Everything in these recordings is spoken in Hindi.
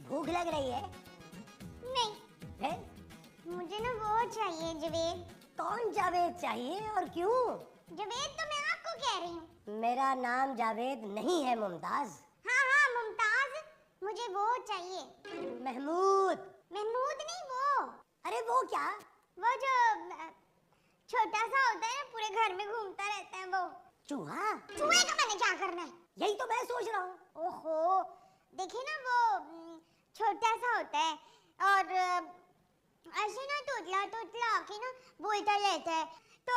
भूख लग रही है? नहीं। है? मुझे ना वो चाहिए जावेद। कौन जावेद चाहिए और क्यों? जावेद तो मैं आपको कह रही हूँ। मेरा नाम जावेद नहीं है मुमताज। हाँ हाँ मुमताज, मुझे वो चाहिए। महमूद। महमूद नहीं वो। अरे वो क्या? वो जो छोटा सा होता है, पूरे घर में घूमता रहता है वो। चूहा? चूहे का मैंने क्या करना है? यही तो मैं सोच रहा हूँ। ओहो, देखिए ना वो छोटा सा होता है और ऐसे ना तोतला तोतला आके ना बोलता रहता है, तो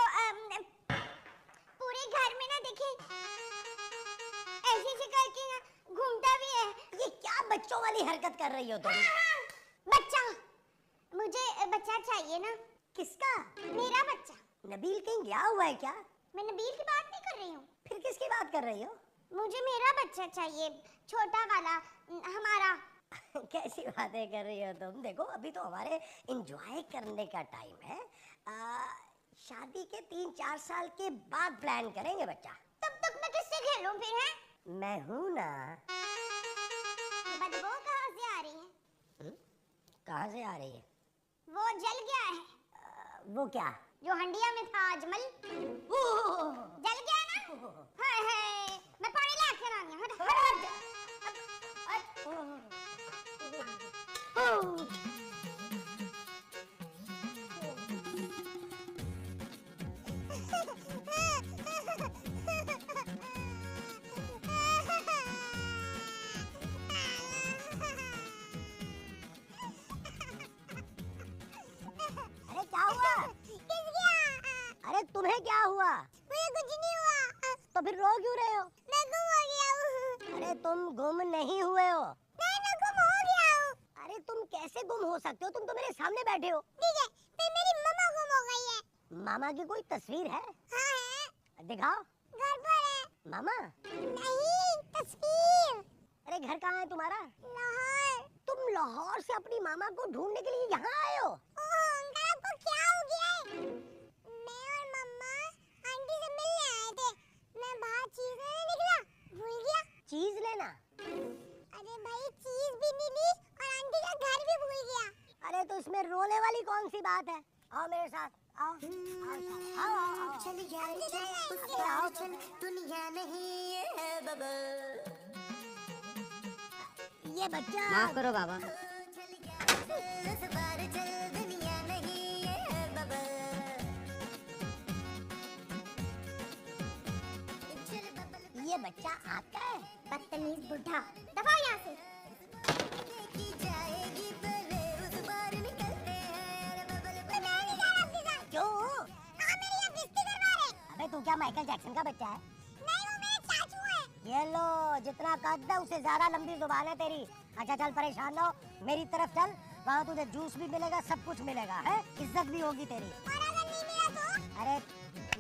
पूरे घर में ना देखिए ऐसे ऐसे करके ना घूमता भी है। ये क्या बच्चों वाली हरकत कर रही हो तुम? बच्चा, मुझे बच्चा चाहिए ना। किसका? मेरा बच्चा। नबील कहीं गया हुआ है क्या? मैं नबील की बात नहीं कर रही हूँ। फिर किसकी बात कर रही हो? मुझे मेरा बच्चा चाहिए, छोटा वाला, हमारा। कैसी बातें कर रही हो तुम? देखो अभी तो हमारे एंजॉय करने का टाइम है। शादी के 3-4 साल के बाद प्लान करेंगे बच्चा। तब तक मैं किससे खेलूं फिर? है मैं हूँ ना। बदबू कहाँ से आ रही है? कहाँ से आ रही है? वो जल गया है। वो क्या? जो हंडिया में था अजमल, जल गया ना। हाय हाय, मैं पानी लाके लानी हूँ। हट हट अरे क्या हुआ? अरे तुम्हें क्या हुआ? मुझे कुछ नहीं हुआ। तो फिर रो क्यों रहे हो? मैं गुम हो गया हूँ। अरे तुम गुम नहीं हुए हो। मैं गुम हो गया हूँ। अरे तुम कैसे गुम हो सकते हो? तुम तो मेरे सामने बैठे हो। ठीक है, फिर मेरी मम्मा गुम हो गई है। मामा की कोई तस्वीर है? हाँ है। दिखाओ। घर पर है। मामा? नहीं, तस्वीर। अरे घर कहाँ है तुम्हारा? लाहौर। तुम लाहौर से अपनी मामा को ढूंढने के लिए यहाँ आए हो? ओह अंकल, आपको क्या हो गया है? मैं और मम्मा आंटी से मिलने आए थे। मैं बाहर चीज लेने निकला, भूल गया। चीज लेना? अरे भाई, चीज भी नहीं ली और आंटी का घर भी भूल गया। अरे तो इसमें रोने वाली कौन सी बात है? आओ मेरे साथ, आओ आओ आओ। चल यार चल, आओ चल। दुनिया नहीं है बबल। ये बच्चा। माफ करो बाबा। ये बच्चा आपका है? बदतमीज बुढ़ा, दफा यहाँ से। क्यों? हाँ, मेरी ये बेइज्जती करवा रहे। अबे तू क्या माइकल जैक्सन का बच्चा है? नहीं, वो मेरे चाचू हैं। ये लो, जितना कद है उससे ज्यादा लंबी जुबान है तेरी। अच्छा चल, परेशान ना हो, मेरी तरफ चल। वहाँ तुझे जूस भी मिलेगा, सब कुछ मिलेगा, है? इज्जत भी होगी तेरी। और अगर नहीं मिला तो? अरे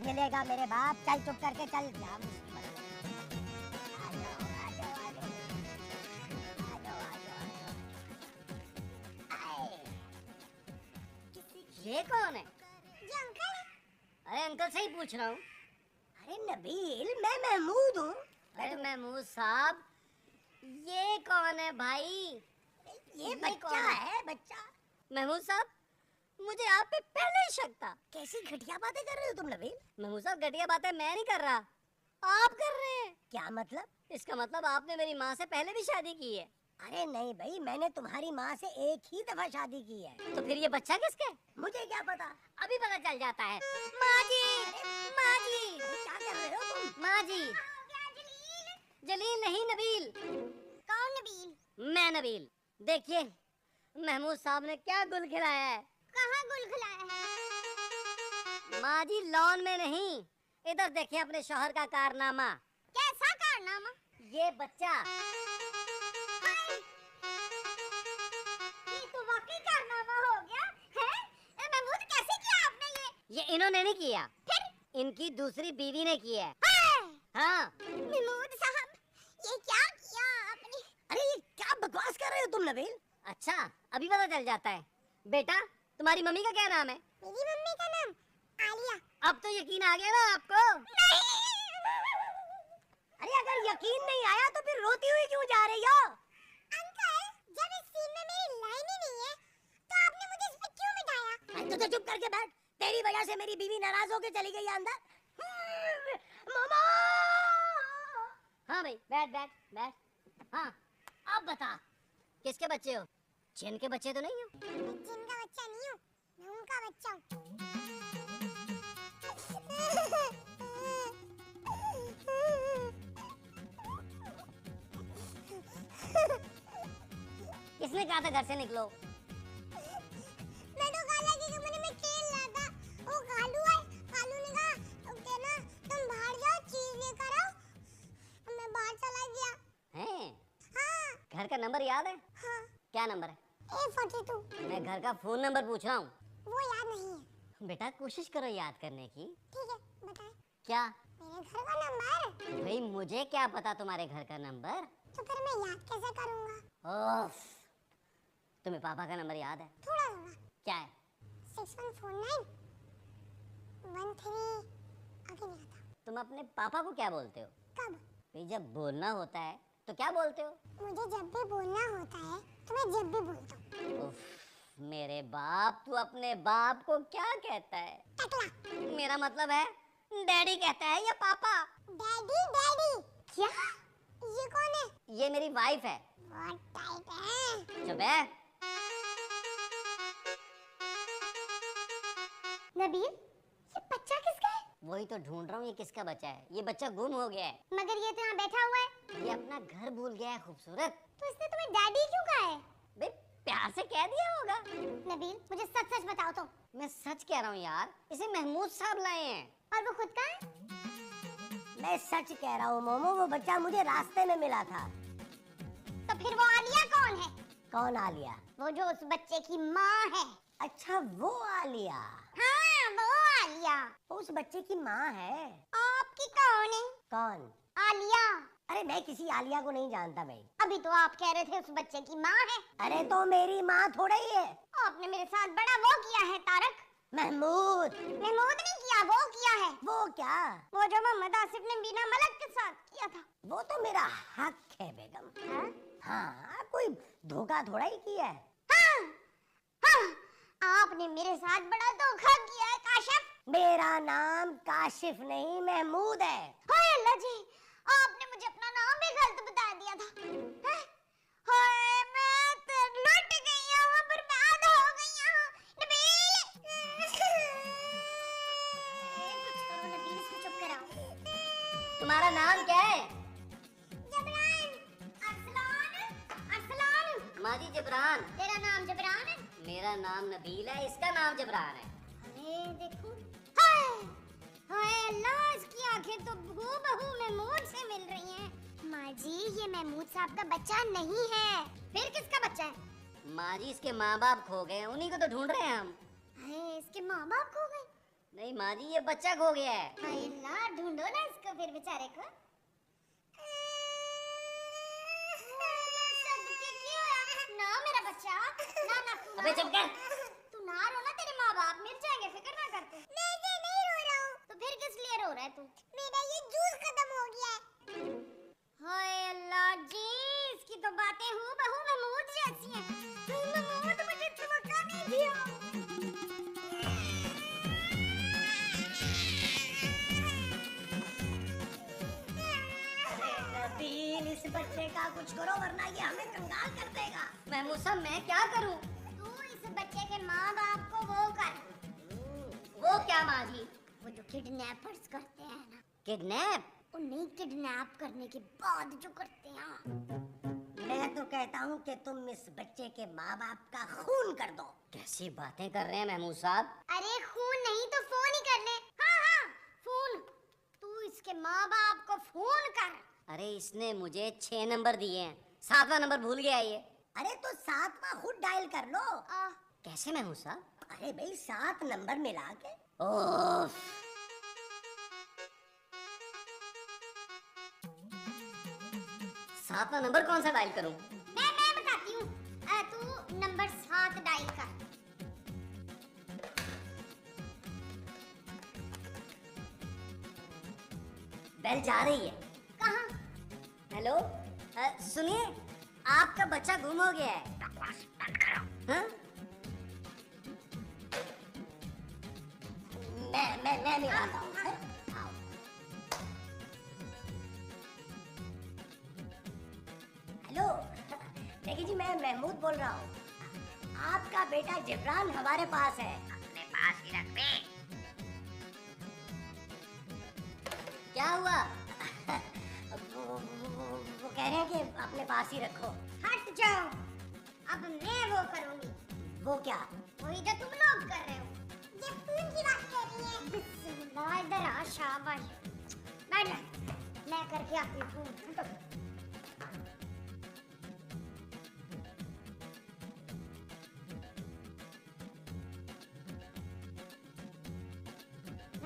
मिलेगा मेरे बाप। चल चुप करके चल। ये कौन है? ये अंकल है। अरे अंकल से ही पूछ रहा हूँ। अरे नबील, मैं महमूद हूँ। अरे महमूद साहब, ये कौन है भाई? ये बच्चा है, बच्चा। महमूद साहब, मुझे आप पे पहले ही शक था। कैसी घटिया बातें कर रहे हो तुम नबील? महमूद साहब, घटिया बातें मैं नहीं कर रहा, आप कर रहे हैं। क्या मतलब? इसका मतलब आपने मेरी माँ से पहले भी शादी की है। अरे नहीं भाई, मैंने तुम्हारी माँ से एक ही दफा शादी की है। तो फिर ये बच्चा किसका है? मुझे क्या पता? अभी पता चल जाता है। माँ जी, माँ जी, क्या कर रहे हो तुम? माँ जी। जलील नहीं, नबील। कौन नबील? मैं नबील। देखिए महमूद साहब ने क्या गुल खिलाया है। कहाँ गुल खिलाया है? माँ जी, लॉन में नहीं, इधर देखिए अपने शौहर का कारनामा। कैसा कारनामा? ये बच्चा। ये तो वाकई कारनामा हो गया है। महमूद, कैसे किया आपने ये? ये इन्होंने नहीं किया, फिर? इनकी दूसरी बीवी ने किया है। हाय! हाँ। महमूद साहब, ये क्या किया आपने? अरे ये क्या बकवास कर रहे हो तुम नबील? अच्छा, अभी पता चल जाता है। बेटा, तुम्हारी मम्मी का क्या नाम है? मेरी मम्मी का नाम आलिया। अब तो यकीन आ गया ना आपको? अरे अगर यकीन नहीं आया तो फिर रोती हुई क्यों जा रही हो? अंकल, जब इस सीन में मेरी लाइन ही नहीं है, तो आपने मुझे इस पे क्यों बिठाया? तू तो चुप करके बैठ। तेरी वजह से मेरी बीवी नाराज होके चली गई है अंदर। मामा! हाँ भाई, बैठ बैठ बैठ। हाँ, अब बता, किसके बच्चे हो? चिन के बच्चे तो नहीं हो? मैं जिनका बच्चा नहीं हूँ, मैं उनका बच्चा हूँ। किसने कहा था घर से निकलो? मैं तो खाला के कमरे में खेल रहा था। वो कालू है, कालू ने कहा ओके ना, तुम बाहर जाओ, चीज लेकर आओ। और मैं बाहर चला गया। हैं? हाँ घर का नंबर याद है? हाँ, क्या नंबर है? A42। मैं घर का फोन नंबर पूछ रहा हूँ। वो याद नहीं है। बेटा कोशिश करो याद करने की। ठीक है, बताएं। क्या? मेरे घर का नंबर? भाई मुझे क्या पता तुम्हारे घर का नंबर? तो फिर मैं याद कैसे करूँगा? ओफ, तुम्हें पापा का नंबर याद है? थोड़ा थोड़ा। क्या है? 6149 13 आगे नहीं आता। तुम अपने पापा को क्या बोलते हो? कब? भाई जब बोलना होता है तो क्या बोलते हो? मुझे जब भी बोलना होता है तो मैं जब भी बोलता हूँ। उफ, मेरे बाप, तू अपने बाप को क्या कहता है? टकला। मेरा मतलब है डैडी कहता है या पापा? Daddy daddy. क्या? ये कौन है? ये मेरी वाइफ है। बहुत टाइट है। चुप है। नबील, ये बच्चा किसका है? वही तो ढूंढ रहा हूँ, ये किसका बच्चा है? ये बच्चा गुम हो गया है। मगर ये तो यहाँ बैठा हुआ है। ये अपना घर भूल गया है खूबसूरत। तो इसने तुम्हें डैडी क्यों कहा है? भाई प्यार से कह दिया होगा। नबील, मुझे सच सच बताओ तो। मैं सच कह रहा हूँ यार, इसे महमूद साहब लाए हैं। और वो खुद का है? मैं सच कह रहा हूँ मोमो, वो बच्चा मुझे रास्ते में मिला था। तो फिर वो आलिया कौन है? कौन आलिया? वो जो उस बच्चे की माँ है। अच्छा वो आलिया। हाँ, वो आलिया। वो उस बच्चे की माँ है। आपकी कौन है? कौन? आलिया। अरे मैं किसी आलिया को नहीं जानता भाई। अभी तो आप कह रहे थे उस बच्चे की माँ है। अरे तो मेरी माँ थोड़ा ही है। आपने मेरे साथ बड़ा वो किया है तारक। महमूद। महमूद नहीं किया, वो किया है। वो क्या? वो जो मोहम्मद आसिफ ने बीना मलक के साथ किया था। वो तो मेरा हक है बेगम। हाँ? हाँ, कोई धोखा थोड़ा ही किया है। हाँ, हाँ, आपने मेरे साथ बड़ा धोखा किया है काशिफ। मेरा नाम काशिफ नहीं महमूद है। हाय अल्लाह जी, आपने मुझे अपना नाम भी गलत बता दिया था। हैं? हाय, मैं तो लुट गई हूँ, बर्बाद हो गई हूँ। नबील, कुछ करो नबील, इसको चुप कराओ। तुम्हारा नाम क्या है? जबरान। अरसलान। अरसलान। माँ जी जबरान। तेरा नाम जबरान है? मेरा नाम नबील है, इसका नाम जबरान है। अरे देखो, हाय हाय अल्लाह, इसकी आंखें तो हूबहू महमूद से मिल रही हैं। माँ जी, ये महमूद साहब का बच्चा नहीं है। फिर किसका बच्चा है? माँ जी इसके माँ बाप खो गए हैं, उन्हीं को तो ढूंढ रहे हैं हम। हाय, इसके माँ बाप खो गए। नहीं माँ जी, ये बच्चा खो गया है। हाय अल्लाह, ढूंढो ना इसको फिर बेचारे को। सदके क्यों है? ना मेरा बच्चा, ना ना। अबे चुप कर। तू ना रो ना, तेरे माँ बाप मिल जाएंगे, फिक्र ना कर तू। नहीं रो रहा हूँ। तो फिर किस लिए रो रहा है तू? मेरा ये जूस खत्म हो गया है। हाय अल्लाह जी, इसकी तो बातें हूबहू महमूद जैसी हैं। महमूद मुझे धोखा नहीं दिया। नबील, इस बच्चे का कुछ करो वरना ये हमें कंगाल कर देगा। महमूद साहब मैं क्या करूँ? तू इस बच्चे के माँ बाप को वो कर। वो क्या माँ जी? वो जो किडनैपर्स करते हैं ना, किडनैप? उन्हें किडनैप करने के बाद जो करते हैं। मैं तो कहता हूँ कि तुम इस बच्चे के माँ बाप का खून कर दो। कैसी बातें कर रहे हैं महमूद साहब? अरे खून नहीं तो फोन ही कर ले। हाँ हाँ, फोन। उसके माँ बाप को फोन कर। अरे इसने मुझे 6 नंबर दिए हैं, 7वां नंबर भूल गया ये। अरे तो 7वां खुद डायल कर लो। कैसे मैं हूँ साहब? अरे भाई 7 नंबर मिला के। ओफ। 7वां नंबर कौन सा डायल करूं? मैं बताती हूँ। तू नंबर 7 डायल कर। बेल जा रही है। कहाँ? हेलो, सुनिए, आपका बच्चा गुम हो गया है। हाँ? मैं मिलाता हूँ। आओ। हेलो, देखिए जी, मैं महमूद बोल रहा हूँ। आपका बेटा जिब्रान हमारे पास है। अपने पास ही रख दे। क्या हुआ? वो कह रहे हैं कि अपने पास ही रखो। हट जाओ, अब मैं वो करूँगी। वो क्या? वही जो तुम लोग कर रहे हो। ये फोन की बात कर रही है। बिस्मिल्लाह, इधर आ, शाबाश। बैठ जा, मैं करके आती हूँ फोन। हटो।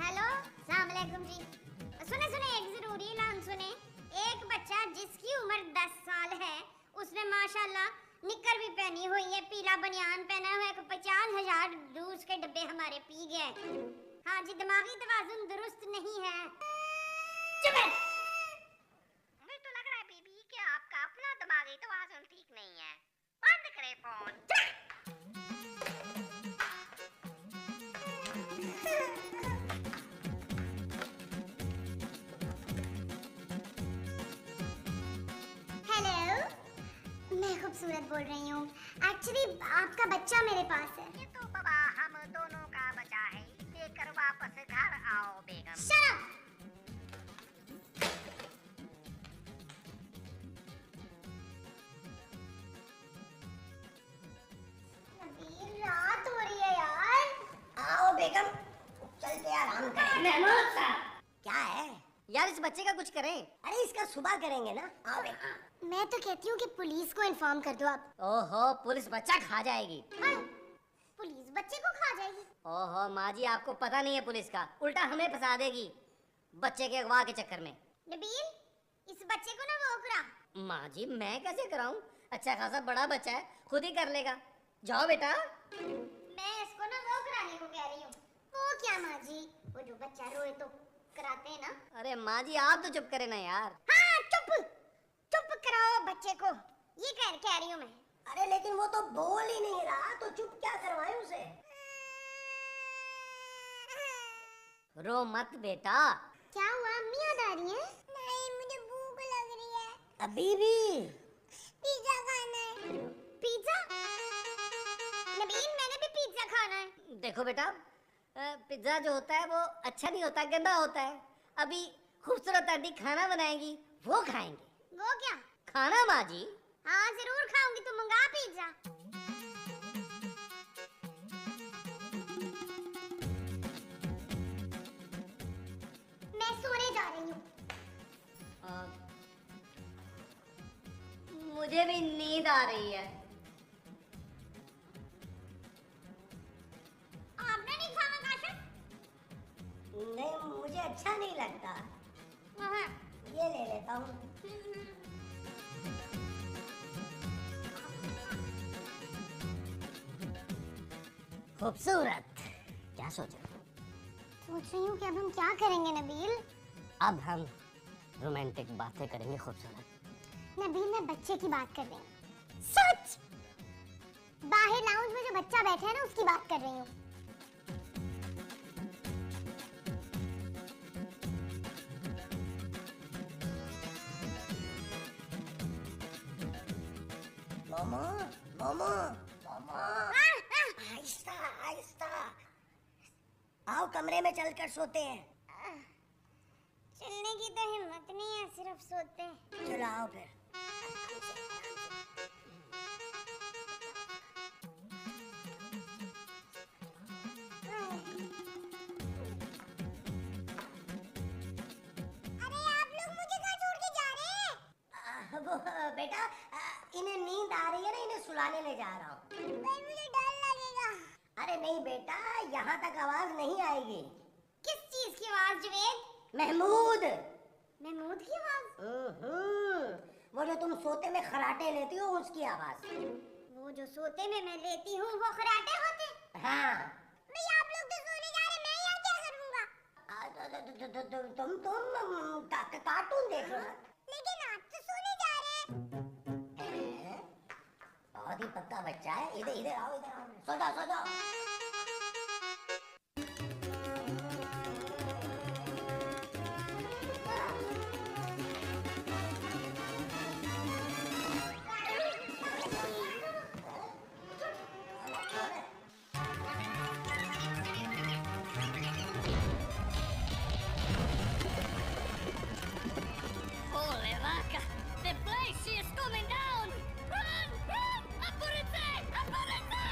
हेलो, अस्सलाम वालेकुम जी। सुने सुने, एक जरूरी ऐलान सुने। एक बच्चा जिसकी उम्र 10 साल है, उसने माशाल्लाह निक्कर भी पहनी हुई है, पीला बनियान पहना हुआ है, 50,000 जूस के डब्बे हमारे पी गए। हाँ जी, दिमागी तवाजुन दुरुस्त नहीं है। चुप है। मुझे तो लग रहा है बीबी कि आपका अपना दिमागी तवाज़ुन ठीक नहीं है। बंद करें फोन। हेलो, मैं खूबसूरत बोल रही हूँ। एक्चुअली आपका बच्चा मेरे पास है। ये तो बाबा हम दोनों का बचा है। लेकर वापस घर आओ बेगम। Shut up! नबील, रात हो रही है यार। आओ बेगम, चलते आराम करें। महमूद साहब, क्या है? यार इस बच्चे का कुछ करें। अरे इसका सुबह करेंगे ना। आओ बेगम। मैं तो कहती हूँ कि पुलिस को इन्फॉर्म कर दो आप। ओहो, पुलिस बच्चा खा जाएगी। हाँ, पुलिस बच्चे को खा जाएगी। ओहो माँ जी, आपको पता नहीं है पुलिस का, उल्टा हमें फंसा देगी बच्चे के अगवा के चक्कर में। नबील, इस बच्चे को ना वो करा। माँ जी मैं कैसे कराऊं? अच्छा खासा बड़ा बच्चा है, खुद ही कर लेगा। जाओ बेटा। मैं इसको ना वो कराने को कह रही हूँ। वो क्या माँ जी, वो जो बच्चा रोए तो कराते हैं ना। अरे माँ जी आप तो चुप करे ना यार। हाँ, चुप चुप कराओ बच्चे को, ये कह रही हूँ मैं। अरे लेकिन वो तो बोल ही नहीं रहा, तो चुप क्या करवाएं उसे? रो मत बेटा। क्या हुआ, अम्मी याद आ रही है? नहीं, मुझे भूख लग रही है। अभी भी? पिज्जा खाना है। पिज्जा? नबील, मैंने भी पिज्जा खाना है। देखो बेटा, पिज्जा जो होता है वो अच्छा नहीं होता, गंदा होता है। अभी खूबसूरत आंटी खाना बनाएगी, वो खाएंगे। वो क्या? खाना माँ जी। हाँ जरूर खाऊंगी, तुम मंगा पिज्जा। मैं सोने जा रही हूँ। मुझे भी नींद आ रही है। आपने नहीं खाना काशिफ? नहीं, मुझे अच्छा नहीं लगता। हाँ। ये ले लेता हूँ। खूबसूरत। क्या सोच रहे हो? सोच रही हूँ कि अब हम क्या करेंगे नबील? अब हम रोमांटिक बातें करेंगे खूबसूरत। नबील, मैं बच्चे की बात कर रही हूँ। सच? बाहर लाउंज में जो बच्चा बैठा है ना, उसकी बात कर रही हूँ। मोमो, मोमो, मोमो। आहिस्ता, आहिस्ता। आओ कमरे में चलकर सोते हैं। चलने की तो हिम्मत नहीं है, सिर्फ सोते हैं। चलो आओ फिर। नहवाने ले जा रहा हूँ। पर मुझे डर लगेगा। अरे नहीं बेटा, यहाँ तक आवाज नहीं आएगी। किस चीज की आवाज जुनैद? महमूद। महमूद की आवाज? वो जो तुम सोते में खराटे लेती हो उसकी आवाज। वो जो सोते में मैं लेती हूँ वो खराटे होते? हाँ। भाई आप लोग तो सोने जा रहे, मैं यहाँ क्या करूँगा? तुम कार्टून देख रहे हो ना? लेकिन आप तो सोने जा रहे हैं। बहुत ही पक्का बच्चा है। इधर इधर आओ, इधर आओ, सो जाओ सो जाओ। Holy vaca! The place is coming down! Run! Run! Apúrense! Apúrense!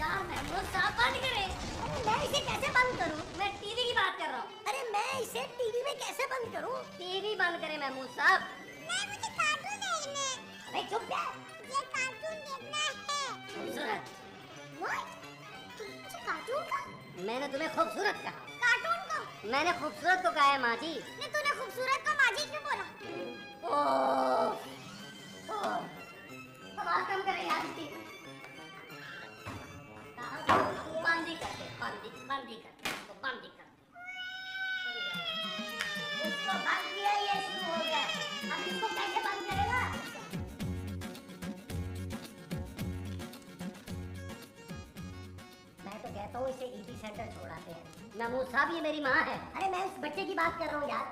यार महमूद साहब बंद करें। मैं इसे कैसे बंद करूं? मैं टीवी की बात कर रहा हूँ। अरे मैं इसे टीवी में कैसे बंद करूं? टीवी बंद करें महमूद साहब। नहीं, मुझे कार्टून देखना है। अरे चुप जा। ये कार्टून देखना है। खूबसूरत। What? तुम मुझे कार्टून का? मैंने तुम्हें खूबसूरत कहा। कार्टून को? मैंने खूबसूरत को कहा है माँ जी। ने तूने खूबसूरत को माजी क्यों बोला? ओह ओह, आवाज कम करे यार इसकी। बंद ही करते, बंद ही करते, इसको बंद ही करते। उसको बंद किया, ये शुरू हो गया। अब इसको कैसे बंद करेगा? मैं तो कहता हूँ इसे ईटी सेंटर छोड़ाते हैं। महमूद साहब ये मेरी माँ है। अरे मैं उस बच्चे की बात कर रहा हूँ यार।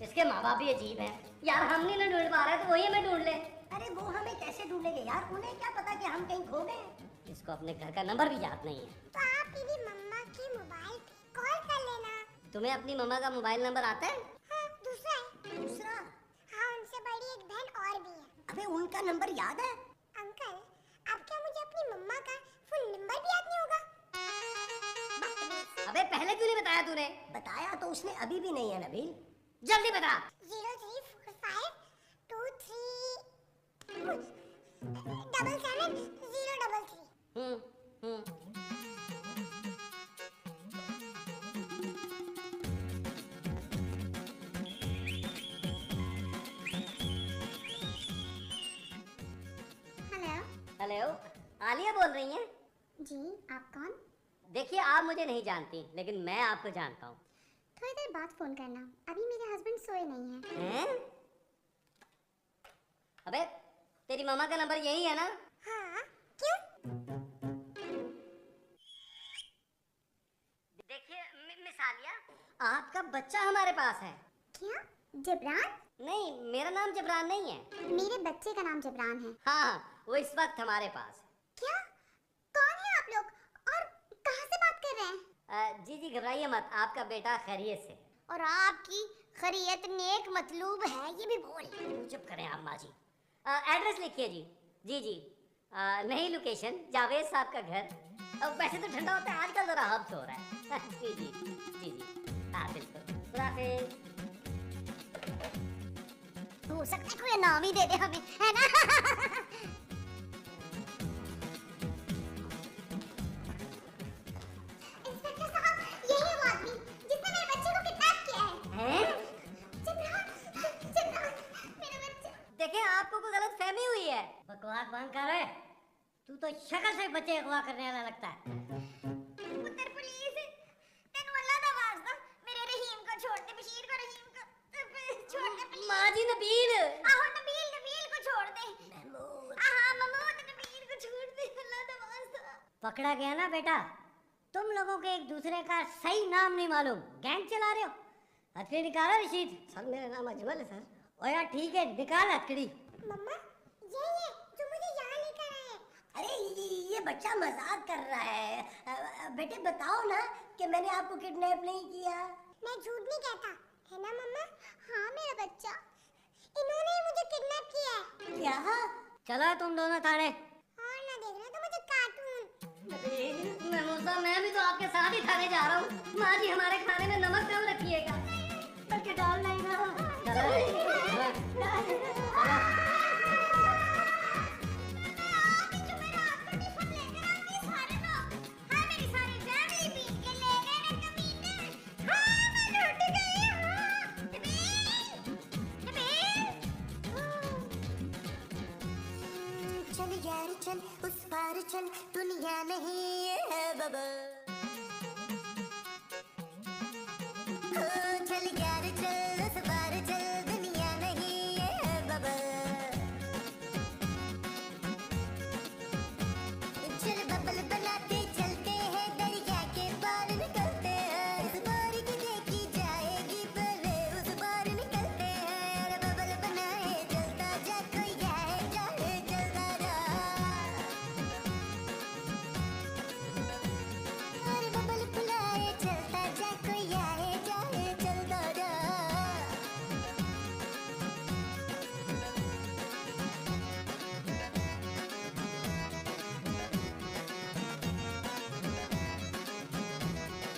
इसके माँ बाप भी अजीब हैं। यार हम नहीं ना ढूंढ पा रहे तो वही हमें ढूंढ ले। अरे वो हमें कैसे ढूंढेंगे यार? उन्हें क्या पता कि हम कहीं खो गए? इसको अपने घर का नंबर भी याद नहीं है। तो आप मेरी मम्मा के मोबाइल पे कॉल कर लेना। तुम्हें अपनी मम्मा का मोबाइल नंबर आता है? हाँ, दूसरा है। दूसरा? हाँ, उनसे बड़ी एक बहन और भी है। अबे उनका नंबर याद है? अंकल, आप क्या मुझे अपनी मम्मा का फुल नंबर भी याद नहीं होगा? अबे पहले क्यों नहीं बताया तूने? बताया तो उसने अभी भी नहीं है नबील। जल्दी बता। 03452377033। हेलो। हेलो, आलिया बोल रही हैं? जी, आप कौन? देखिए आप मुझे नहीं जानती लेकिन मैं आपको जानता हूँ। थोड़ी देर बाद फोन करना, अभी मेरे हस्बैंड सोए नहीं हैं। हैं? अबे तेरी मम्मा का नंबर यही है ना? हाँ, क्यों? देखिए मिस आलिया, आपका बच्चा हमारे पास है। क्या? जबरान? नहीं, मेरा नाम जबरान नहीं है। मेरे बच्चे का नाम जबरान है। हाँ, वो इस वक्त हमारे पास है। क्या? कौन है आप लोग? और कहाँ से बात कर रहे हैं? जी घबराइए मत, आपका बेटा खैरियत से। और आपकी खैरियत नेक मतलूब है, ये भी बोल। चुप करें आप माँ जी। एड्रेस लिखिए जी जी। नहीं लोकेशन, जावेद साहब का घर। वैसे तो ठंडा होता है, आजकल जरा हब्स हो रहा है। जी बिल्कुल। हाफिज। हो सकता है कोई नाम ही दे दे हमें, है ना? इंस्पेक्टर साहब, यही है वो आदमी जिसने मेरे बच्चे को किडनैप किया है। हैं? जबरान, मेरा बच्चा। देखें आपको कोई गलत फहमी हुई है। बकवास बंद कर रहे। तू तो शक्ल से बच्चे अगवा करने वाला लगता है। पुत्र पुलिस, तेनू अल्लाह दा वास्ता मेरे रहीम को छोड़ दे, बशीर को, रहीम को छोड़ दे प्लीज। माँ जी नबील। आहो नबील को छोड़ दे। हाँ महमूद, नबील को छोड़ दे, अल्लाह दा वास्ता। पकड़ा गया ना बेटा। तुम लोगों के एक दूसरे का सही नाम नहीं मालूम, गैंग चला रहे हो। हथकड़ी निकालो रशीद। सर मेरा नाम अजमल है सर। ओ यार ठीक है, निकाल हथकड़ी। मम्मा, ये जो मुझे यहाँ लेकर आए हैं। अरे ये बच्चा मजाक कर रहा है। बेटे बताओ ना कि मैंने आपको किडनैप नहीं किया। मैं झूठ नहीं कहता, है ना मम्मा? हाँ मेरा बच्चा, इन्होंने ही मुझे किडनैप किया है। क्या? चलो तुम दोनों थाने। और ना देखना तो मुझे कार्टून। मैं भी तो आपके साथ ही थाने जा रहा हूँ। माँ जी हमारे खाने में नमक कम रखिएगा। चल उस पार चल दुनिया नहीं है बबल